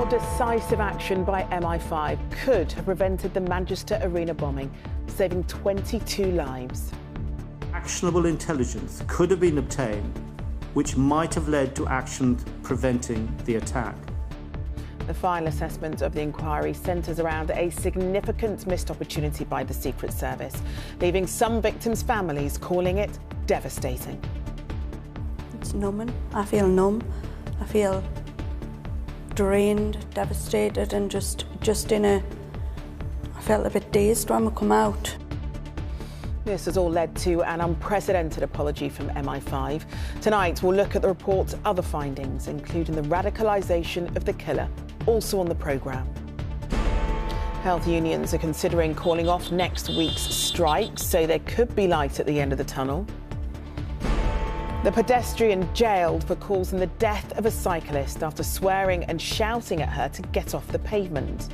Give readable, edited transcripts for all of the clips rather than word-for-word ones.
decisive action by MI5 could have prevented the Manchester Arena bombing, saving 22 lives. Actionable intelligence could have been obtained, which might have led to action preventing the attack. The final assessment of the inquiry centres around a significant missed opportunity by the Secret Service, leaving some victims' families calling it devastating. It's numbing. I feel numb. I feel drained, devastated, and just I felt a bit dazed when we come out. This has all led to an unprecedented apology from MI5. Tonight, we'll look at the report's other findings, including the radicalisation of the killer, also on the programme. Health unions are considering calling off next week's strikes, so there could be light at the end of the tunnel. The pedestrian jailed for causing the death of a cyclist after swearing and shouting at her to get off the pavement.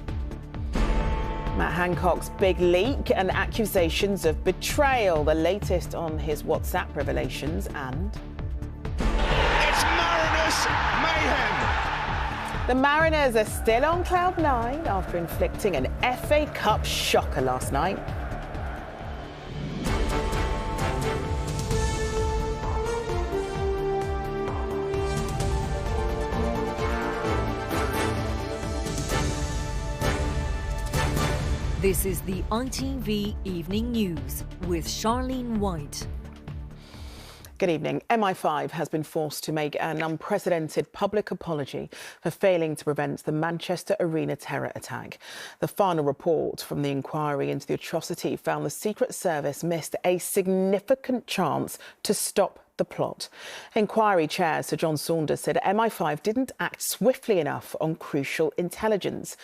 Matt Hancock's big leak and accusations of betrayal, the latest on his WhatsApp revelations, and... It's Mariners mayhem! The Mariners are still on cloud nine after inflicting an FA Cup shocker last night. This is the ITV Evening News with Charlene White. Good evening. MI5 has been forced to make an unprecedented public apology for failing to prevent the Manchester Arena terror attack. The final report from the inquiry into the atrocity found the Secret Service missed a significant chance to stop the plot. Inquiry Chair Sir John Saunders said MI5 didn't act swiftly enough on crucial intelligence.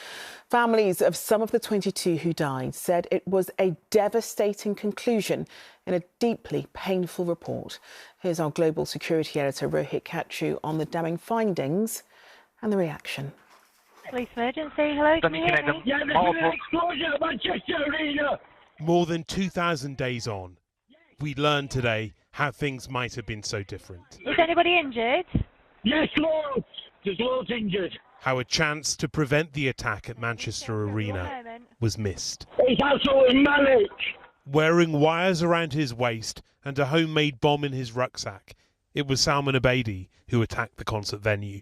Families of some of the 22 who died said it was a devastating conclusion in a deeply painful report. Here's our global security editor Rohit Kachu on the damning findings and the reaction. Police emergency, hello, can you hear me? Yeah, there's been an explosion at Manchester Arena! More than 2,000 days on, we learned today how things might have been so different. Is anybody injured? Yes, loads! There's loads injured. How a chance to prevent the attack at Manchester Arena was missed. It's absolutely manic! Wearing wires around his waist and a homemade bomb in his rucksack, it was Salman Abedi who attacked the concert venue.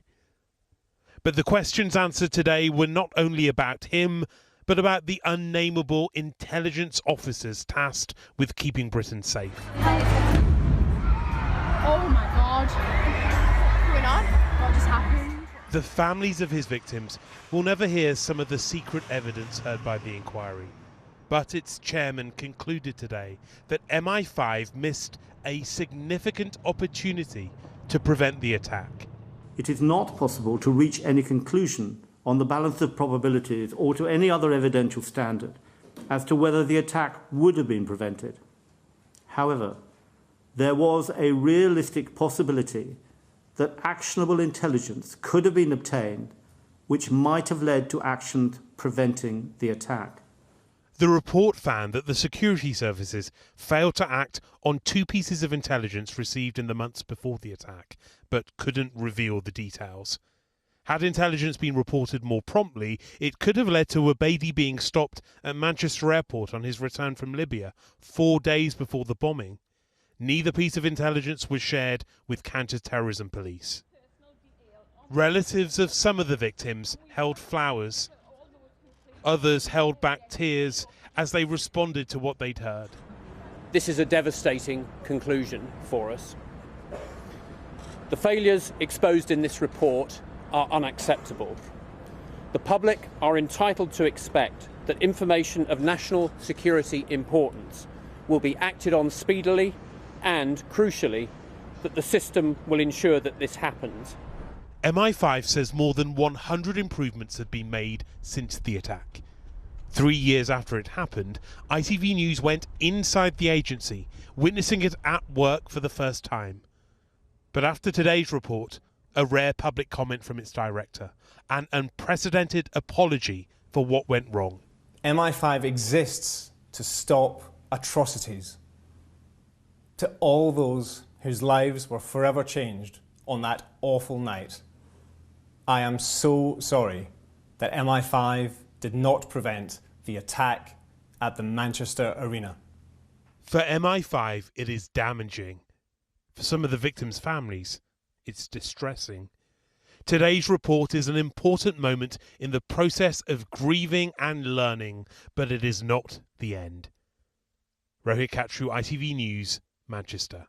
But the questions answered today were not only about him, but about the unnameable intelligence officers tasked with keeping Britain safe. Oh my God. What's going on? What just happened? The families of his victims will never hear some of the secret evidence heard by the inquiry. But its chairman concluded today that MI5 missed a significant opportunity to prevent the attack. It is not possible to reach any conclusion on the balance of probabilities or to any other evidential standard as to whether the attack would have been prevented. However, there was a realistic possibility that actionable intelligence could have been obtained, which might have led to action preventing the attack. The report found that the security services failed to act on two pieces of intelligence received in the months before the attack, but couldn't reveal the details. Had intelligence been reported more promptly, it could have led to Abedi being stopped at Manchester Airport on his return from Libya 4 days before the bombing. Neither piece of intelligence was shared with counter-terrorism police. Relatives of some of the victims held flowers. Others held back tears as they responded to what they'd heard. This is a devastating conclusion for us. The failures exposed in this report are unacceptable. The public are entitled to expect that information of national security importance will be acted on speedily and, crucially, that the system will ensure that this happens. MI5 says more than 100 improvements had been made since the attack. 3 years after it happened, ITV News went inside the agency, witnessing it at work for the first time. But after today's report, a rare public comment from its director, an unprecedented apology for what went wrong. MI5 exists to stop atrocities. To all those whose lives were forever changed on that awful night, I am so sorry that MI5 did not prevent the attack at the Manchester Arena. For MI5, it is damaging. For some of the victims' families, it's distressing. Today's report is an important moment in the process of grieving and learning, but it is not the end. Rohit Katru, ITV News, Manchester.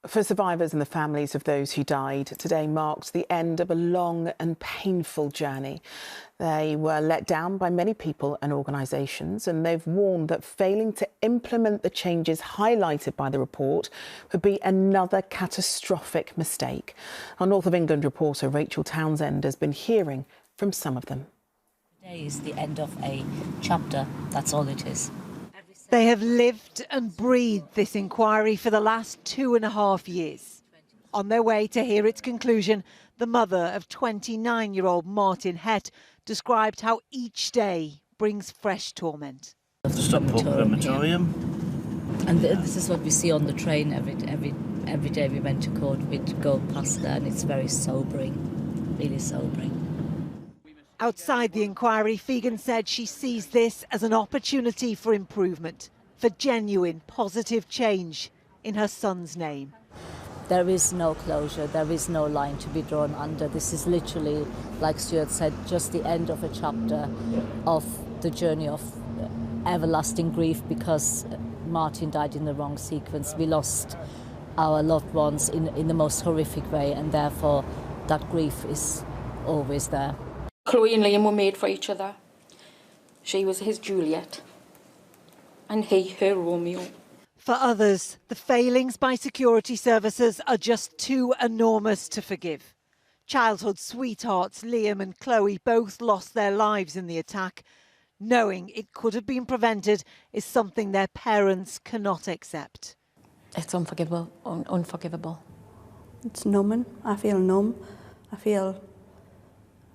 For survivors and the families of those who died, today marked the end of a long and painful journey. They were let down by many people and organisations, and they've warned that failing to implement the changes highlighted by the report would be another catastrophic mistake. Our North of England reporter Rachel Townsend has been hearing from some of them. Today is the end of a chapter, that's all it is. They have lived and breathed this inquiry for the last 2.5 years. On their way to hear its conclusion, the mother of 29-year-old Martin Hett described how each day brings fresh torment. Crematorium. And this is what we see on the train every day we went to court. We'd go past there and it's very sobering, really sobering. Outside the inquiry, Fegan said she sees this as an opportunity for improvement, for genuine positive change in her son's name. There is no closure, there is no line to be drawn under. This is literally, like Stuart said, just the end of a chapter of the journey of everlasting grief because Martin died in the wrong sequence. We lost our loved ones in the most horrific way, and therefore that grief is always there. Chloe and Liam were made for each other. She was his Juliet and he her Romeo. For others, the failings by security services are just too enormous to forgive. Childhood sweethearts Liam and Chloe both lost their lives in the attack. Knowing it could have been prevented is something their parents cannot accept. It's unforgivable, unforgivable. It's numbing. I feel numb. I feel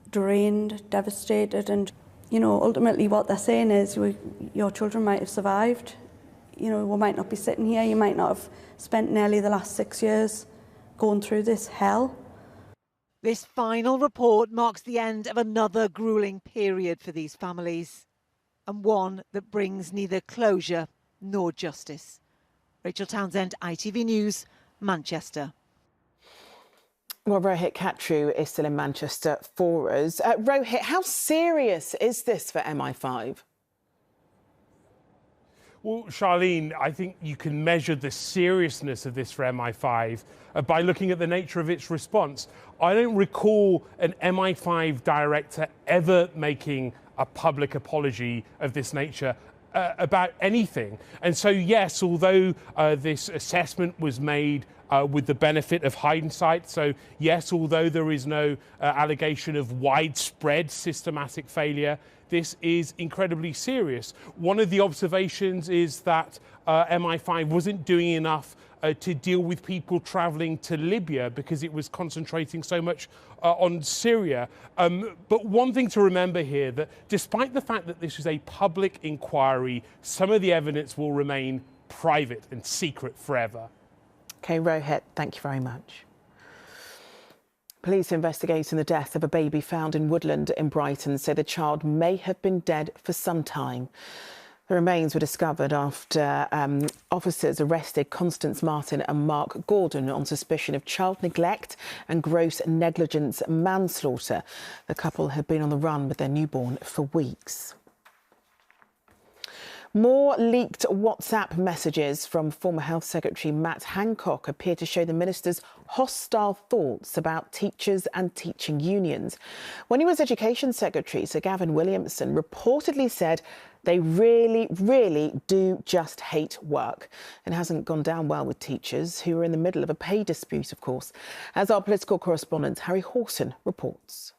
drained, devastated, and ultimately what they're saying is your children might have survived. We might not be sitting here. You might not have spent nearly the last 6 years going through this hell. This final report marks the end of another gruelling period for these families, and one that brings neither closure nor justice. Rachel Townsend, ITV News, Manchester. Well, Rohit Katru is still in Manchester for us. Rohit, how serious is this for MI5? Well, Charlene, I think you can measure the seriousness of this for MI5 by looking at the nature of its response. I don't recall an MI5 director ever making a public apology of this nature about anything. And so, yes, although this assessment was made with the benefit of hindsight, so yes, although there is no allegation of widespread systematic failure, this is incredibly serious. One of the observations is that MI5 wasn't doing enough to deal with people travelling to Libya because it was concentrating so much on Syria. But one thing to remember here, that despite the fact that this is a public inquiry, some of the evidence will remain private and secret forever. OK, Rohit, thank you very much. Police investigating the death of a baby found in Woodland in Brighton say the child may have been dead for some time. The remains were discovered after officers arrested Constance Martin and Mark Gordon on suspicion of child neglect and gross negligence manslaughter. The couple had been on the run with their newborn for weeks. More leaked WhatsApp messages from former Health Secretary Matt Hancock appear to show the minister's hostile thoughts about teachers and teaching unions. When he was Education Secretary, Sir Gavin Williamson reportedly said they really, really do just hate work. It hasn't gone down well with teachers, who are in the middle of a pay dispute, of course, as our political correspondent Harry Horton reports.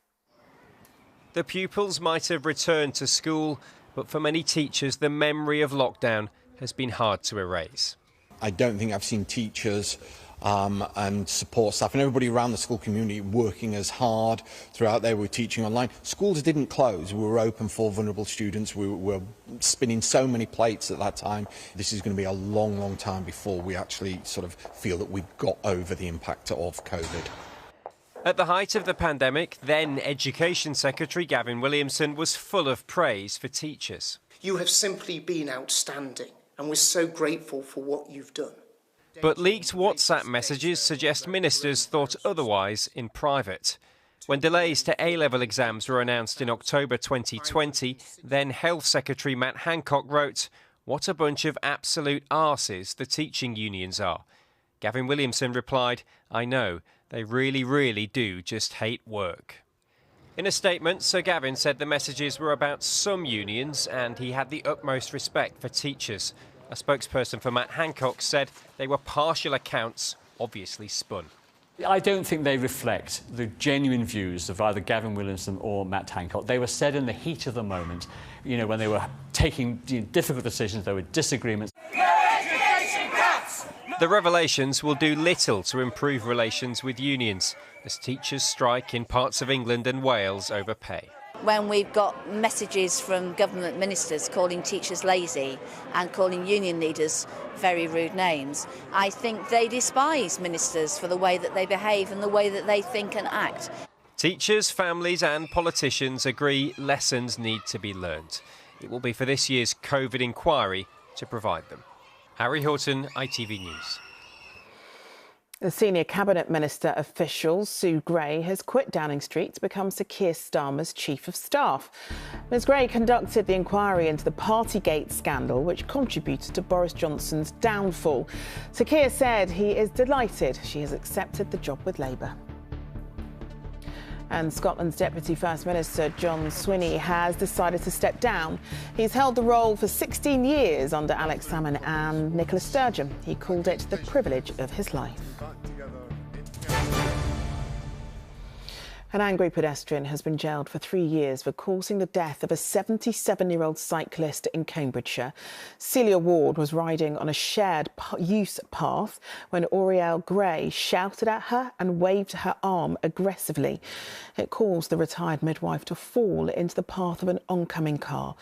The pupils might have returned to school, but for many teachers, the memory of lockdown has been hard to erase. I don't think I've seen teachers and support staff and everybody around the school community working as hard throughout there. We were teaching online. Schools didn't close. We were open for vulnerable students. We were spinning so many plates at that time. This is going to be a long, long time before we actually sort of feel that we've got over the impact of COVID. At the height of the pandemic, then Education Secretary Gavin Williamson was full of praise for teachers. You have simply been outstanding, and we're so grateful for what you've done. But leaked WhatsApp messages suggest ministers thought otherwise in private. When delays to A-level exams were announced in October 2020, then Health Secretary Matt Hancock wrote, "What a bunch of absolute arses the teaching unions are." Gavin Williamson replied, "I know, they really, really do just hate work." In a statement, Sir Gavin said the messages were about some unions and he had the utmost respect for teachers. A spokesperson for Matt Hancock said they were partial accounts, obviously spun. I don't think they reflect the genuine views of either Gavin Williamson or Matt Hancock. They were said in the heat of the moment, you know, when they were taking difficult decisions, there were disagreements. The revelations will do little to improve relations with unions, as teachers strike in parts of England and Wales over pay. When we've got messages from government ministers calling teachers lazy and calling union leaders very rude names, I think they despise ministers for the way that they behave and the way that they think and act. Teachers, families and politicians agree lessons need to be learnt. It will be for this year's COVID inquiry to provide them. Harry Horton, ITV News. The senior cabinet minister official, Sue Gray, has quit Downing Street to become Sir Keir Starmer's chief of staff. Ms Gray conducted the inquiry into the Partygate scandal, which contributed to Boris Johnson's downfall. Sir Keir said he is delighted she has accepted the job with Labour. And Scotland's Deputy First Minister, John Swinney, has decided to step down. He's held the role for 16 years under Alex Salmond and Nicola Sturgeon. He called it the privilege of his life. An angry pedestrian has been jailed for 3 years for causing the death of a 77-year-old cyclist in Cambridgeshire. Celia Ward was riding on a shared use path when Oriel Gray shouted at her and waved her arm aggressively. It caused the retired midwife to fall into the path of an oncoming car.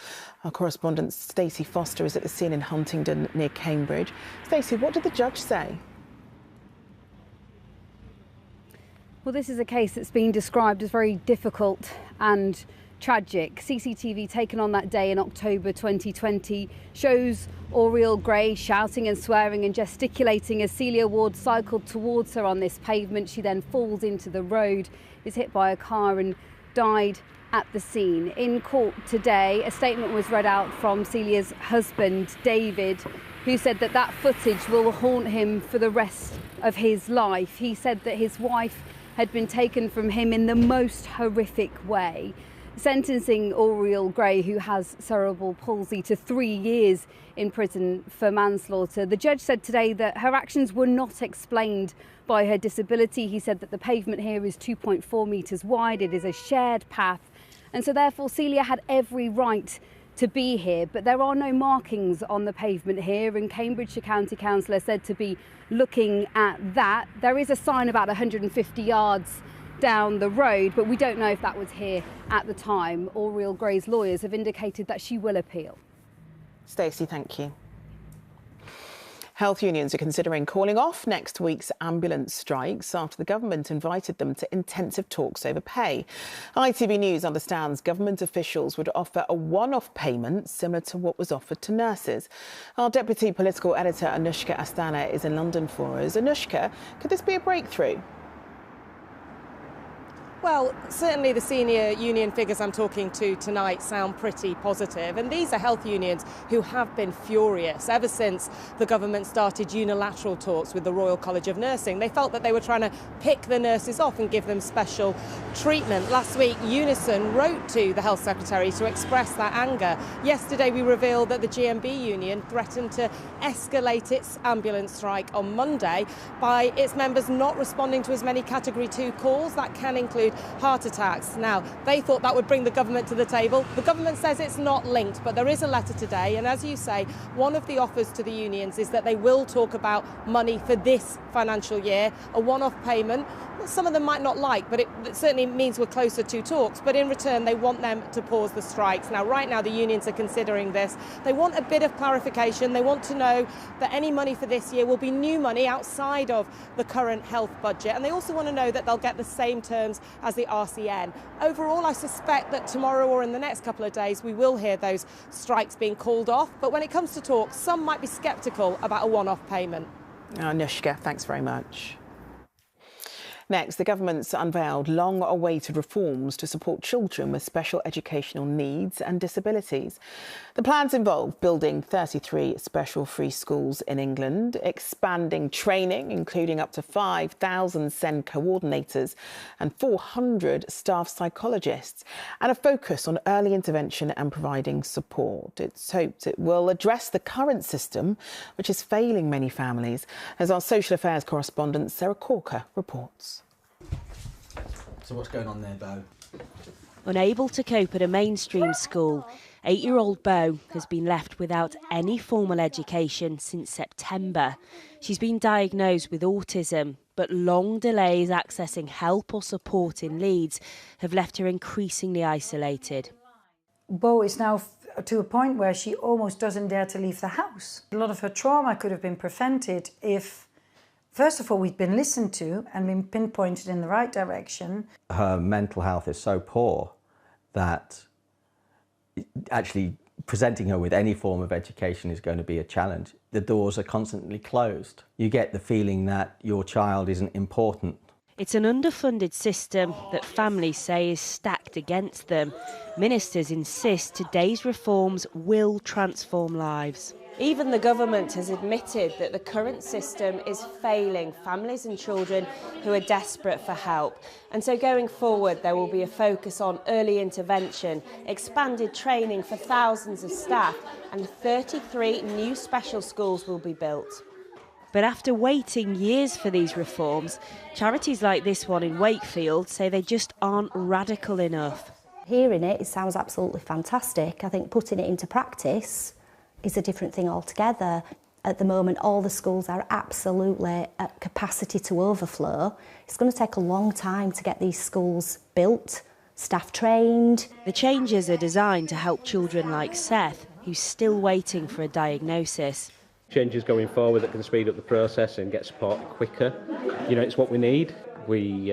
Our correspondent Stacey Foster is at the scene in Huntingdon near Cambridge. Stacey, what did the judge say? Well, this is a case that's been described as very difficult and tragic. CCTV taken on that day in October 2020 shows Oriel Gray shouting and swearing and gesticulating as Celia Ward cycled towards her on this pavement. She then falls into the road, is hit by a car and died at the scene. In court today, a statement was read out from Celia's husband, David, who said that that footage will haunt him for the rest of his life. He said that his wife had been taken from him in the most horrific way, sentencing Oriel Gray, who has cerebral palsy, to 3 years in prison for manslaughter. The judge said today that her actions were not explained by her disability. He said that the pavement here is 2.4 metres wide, it is a shared path, and so therefore Celia had every right to be here, but there are no markings on the pavement here, and Cambridgeshire County Council are said to be looking at that. There is a sign about 150 yards down the road, but we don't know if that was here at the time. Oriel Gray's lawyers have indicated that she will appeal. Stacey, thank you. Health unions are considering calling off next week's ambulance strikes after the government invited them to intensive talks over pay. ITV News understands government officials would offer a one-off payment similar to what was offered to nurses. Our deputy political editor Anushka Astana is in London for us. Anushka, could this be a breakthrough? Well, certainly the senior union figures I'm talking to tonight sound pretty positive, and these are health unions who have been furious ever since the government started unilateral talks with the Royal College of Nursing. They felt that they were trying to pick the nurses off and give them special treatment. Last week, Unison wrote to the Health Secretary to express that anger. Yesterday, we revealed that the GMB union threatened to escalate its ambulance strike on Monday by its members not responding to as many Category 2 calls. That can include heart attacks. Now, they thought that would bring the government to the table. The government says it's not linked, but there is a letter today, and as you say, one of the offers to the unions is that they will talk about money for this financial year, a one-off payment. Some of them might not like, but it certainly means we're closer to talks. But in return, they want them to pause the strikes. Now, right now, the unions are considering this. They want a bit of clarification. They want to know that any money for this year will be new money outside of the current health budget. And they also want to know that they'll get the same terms as the RCN. Overall, I suspect that tomorrow or in the next couple of days, we will hear those strikes being called off. But when it comes to talks, some might be sceptical about a one-off payment. Anushka, thanks very much. Next, the government's unveiled long-awaited reforms to support children with special educational needs and disabilities. The plans involve building 33 special free schools in England, expanding training, including up to 5,000 SEND coordinators and 400 staff psychologists, and a focus on early intervention and providing support. It's hoped it will address the current system, which is failing many families, as our social affairs correspondent Sarah Corker reports. So what's going on there, Bo? Unable to cope at a mainstream school, 8-year-old Bo has been left without any formal education since September. She's been diagnosed with autism, but long delays accessing help or support in Leeds have left her increasingly isolated. Bo is now to a point where she almost doesn't dare to leave the house. A lot of her trauma could have been prevented if, first of all, we'd been listened to and been pinpointed in the right direction. Her mental health is so poor that actually presenting her with any form of education is going to be a challenge. The doors are constantly closed. You get the feeling that your child isn't important. It's an underfunded system that families say is stacked against them. Ministers insist today's reforms will transform lives. Even the government has admitted that the current system is failing families and children who are desperate for help. And so going forward, there will be a focus on early intervention, expanded training for thousands of staff, and 33 new special schools will be built. But after waiting years for these reforms, charities like this one in Wakefield say they just aren't radical enough. Hearing it sounds absolutely fantastic. I think putting it into practice is a different thing altogether. At the moment, all the schools are absolutely at capacity to overflow. It's going to take a long time to get these schools built, staff trained. The changes are designed to help children like Seth, who's still waiting for a diagnosis. Changes going forward that can speed up the process and get support quicker. You know, it's what we need. We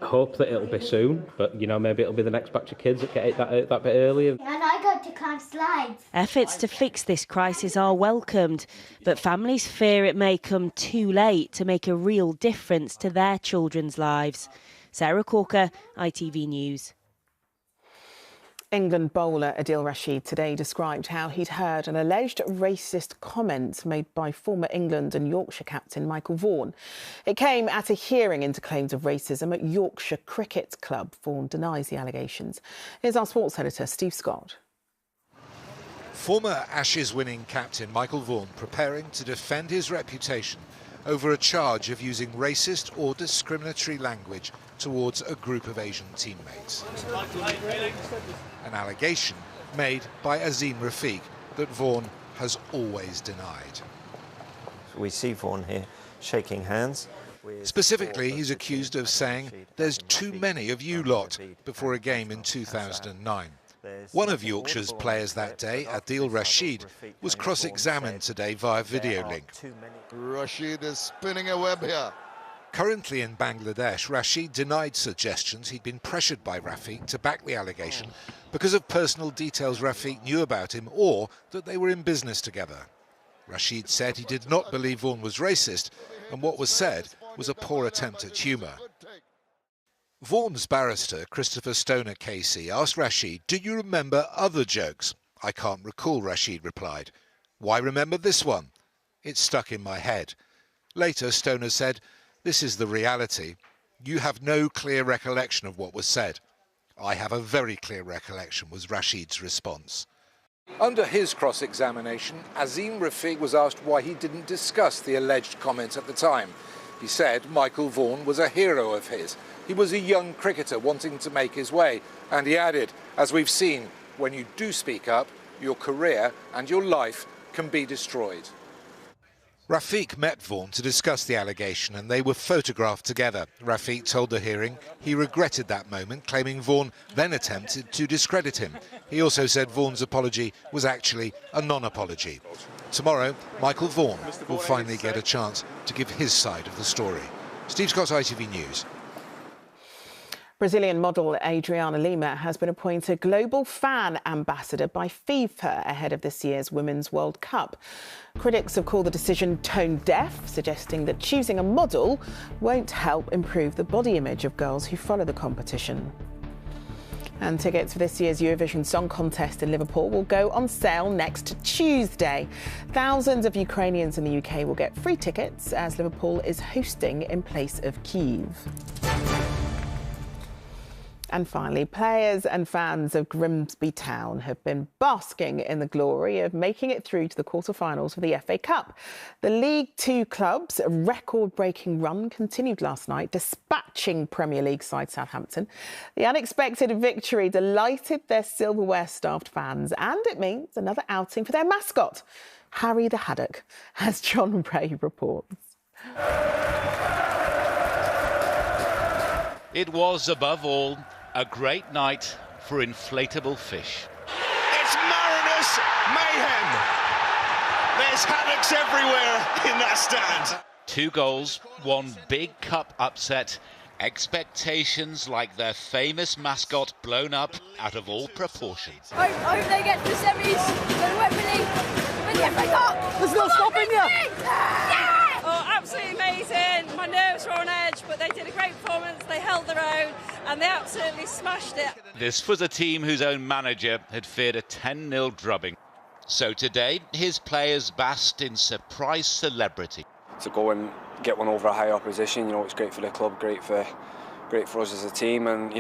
hope that it'll be soon, but, you know, maybe it'll be the next batch of kids that get that bit earlier. And I got to climb slides. Efforts to fix this crisis are welcomed, but families fear it may come too late to make a real difference to their children's lives. Sarah Corker, ITV News. England bowler Adil Rashid today described how he'd heard an alleged racist comment made by former England and Yorkshire captain Michael Vaughan. It came at a hearing into claims of racism at Yorkshire Cricket Club. Vaughan denies the allegations. Here's our sports editor, Steve Scott. Former Ashes-winning captain Michael Vaughan preparing to defend his reputation over a charge of using racist or discriminatory language towards a group of Asian teammates. An allegation made by Azim Rafiq that Vaughan has always denied. We see Vaughan here shaking hands. Specifically, he's accused of saying there's too many of you lot before a game in 2009. One of Yorkshire's players that day, Adil Rashid, was cross-examined today via video link. Rashid is spinning a web here. Currently in Bangladesh, Rashid denied suggestions he'd been pressured by Rafiq to back the allegation because of personal details Rafiq knew about him or that they were in business together. Rashid said he did not believe Vaughan was racist and what was said was a poor attempt at humour. Vaughan's barrister, Christopher Stoner KC, asked Rashid, "Do you remember other jokes?" "I can't recall," Rashid replied. "Why remember this one?" "It stuck in my head." Later, Stoner said, "This is the reality. You have no clear recollection of what was said." "I have a very clear recollection," was Rashid's response. Under his cross-examination, Azim Rafiq was asked why he didn't discuss the alleged comment at the time. He said Michael Vaughan was a hero of his. He was a young cricketer wanting to make his way. And he added, as we've seen, when you do speak up, your career and your life can be destroyed. Rafiq met Vaughan to discuss the allegation and they were photographed together. Rafiq told the hearing he regretted that moment, claiming Vaughan then attempted to discredit him. He also said Vaughan's apology was actually a non-apology. Tomorrow, Michael Vaughan will finally get a chance to give his side of the story. Steve Scott, ITV News. Brazilian model Adriana Lima has been appointed Global Fan Ambassador by FIFA ahead of this year's Women's World Cup. Critics have called the decision tone-deaf, suggesting that choosing a model won't help improve the body image of girls who follow the competition. And tickets for this year's Eurovision Song Contest in Liverpool will go on sale next Tuesday. Thousands of Ukrainians in the UK will get free tickets as Liverpool is hosting in place of Kyiv. And finally, players and fans of Grimsby Town have been basking in the glory of making it through to the quarter-finals for the FA Cup. The League Two club's record-breaking run continued last night, dispatching Premier League side Southampton. The unexpected victory delighted their silverware-starved fans, and it means another outing for their mascot, Harry the Haddock, as John Ray reports. It was, above all, a great night for inflatable fish. It's Mariners mayhem. There's haddocks everywhere in that stand. 2 goals, 1 big cup upset, expectations like their famous mascot blown up out of all proportion. I hope they get to the semis, they won't really win the FA Cup. There's no stopping you. Yeah! Oh, absolutely amazing. My nerves were on edge, but they did a great performance. They held their own and they absolutely smashed it. This was a team whose own manager had feared a 10-0 drubbing. So today, his players basked in surprise celebrity. To go and get one over a high opposition, it's great for the club, great for us as a team, and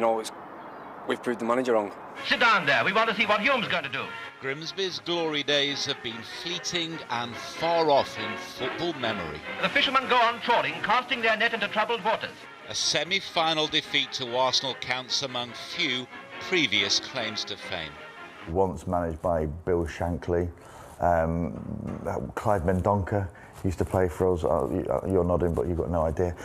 we've proved the manager wrong. Sit down there. We want to see what Hume's going to do. Grimsby's glory days have been fleeting and far off in football memory. The fishermen go on trawling, casting their net into troubled waters. A semi-final defeat to Arsenal counts among few previous claims to fame. Once managed by Bill Shankly, Clyde Mendonca used to play for us. You're nodding, but you've got no idea.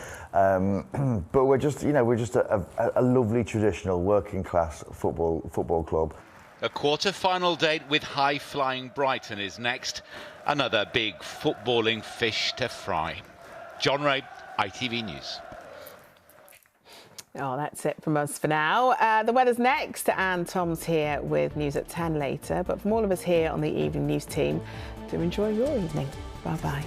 But we're just a lovely traditional working class football club. A quarter-final date with high-flying Brighton is next. Another big footballing fish to fry. John Ray, ITV News. Oh, that's it from us for now. The weather's next, and Tom's here with news at 10 later. But from all of us here on the Evening News team, do enjoy your evening. Bye-bye.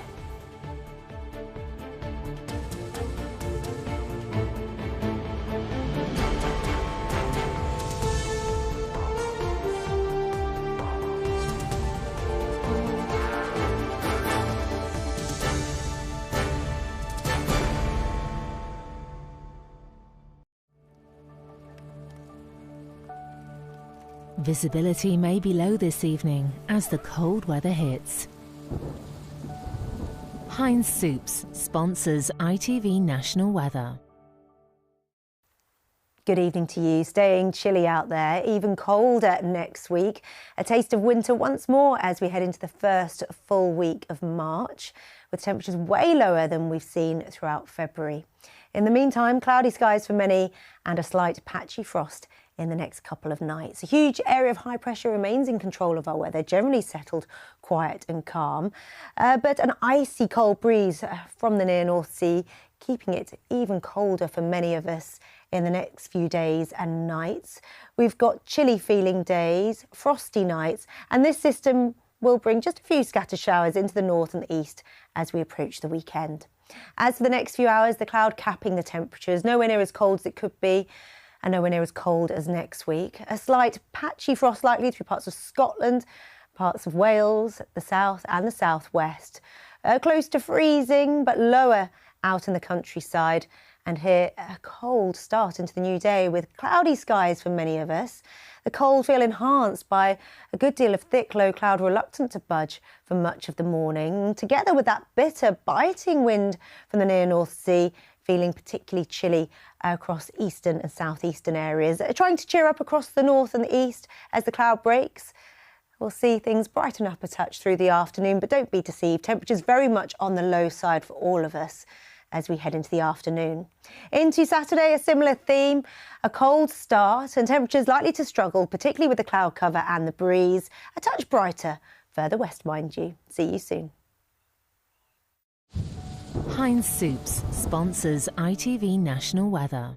Visibility may be low this evening as the cold weather hits. Heinz Soups sponsors ITV National Weather. Good evening to you. Staying chilly out there, even colder next week. A taste of winter once more as we head into the first full week of March, with temperatures way lower than we've seen throughout February. In the meantime, cloudy skies for many and a slight patchy frost in the next couple of nights. A huge area of high pressure remains in control of our weather, generally settled, quiet and calm, but an icy cold breeze from the near North Sea, keeping it even colder for many of us in the next few days and nights. We've got chilly feeling days, frosty nights, and this system will bring just a few scattered showers into the north and the east as we approach the weekend. As for the next few hours, the cloud capping the temperatures, nowhere near as cold as it could be, and nowhere near as cold as next week. A slight patchy frost likely through parts of Scotland, parts of Wales, the south and the southwest. Close to freezing, but lower out in the countryside. And here, a cold start into the new day with cloudy skies for many of us. The cold feel enhanced by a good deal of thick low cloud reluctant to budge for much of the morning, together with that bitter biting wind from the near North Sea, feeling particularly chilly across eastern and southeastern areas. Trying to cheer up across the north and the east as the cloud breaks. We'll see things brighten up a touch through the afternoon, but don't be deceived. Temperatures very much on the low side for all of us as we head into the afternoon. Into Saturday, a similar theme, a cold start and temperatures likely to struggle, particularly with the cloud cover and the breeze. A touch brighter further west, mind you. See you soon. Heinz Soups sponsors ITV National Weather.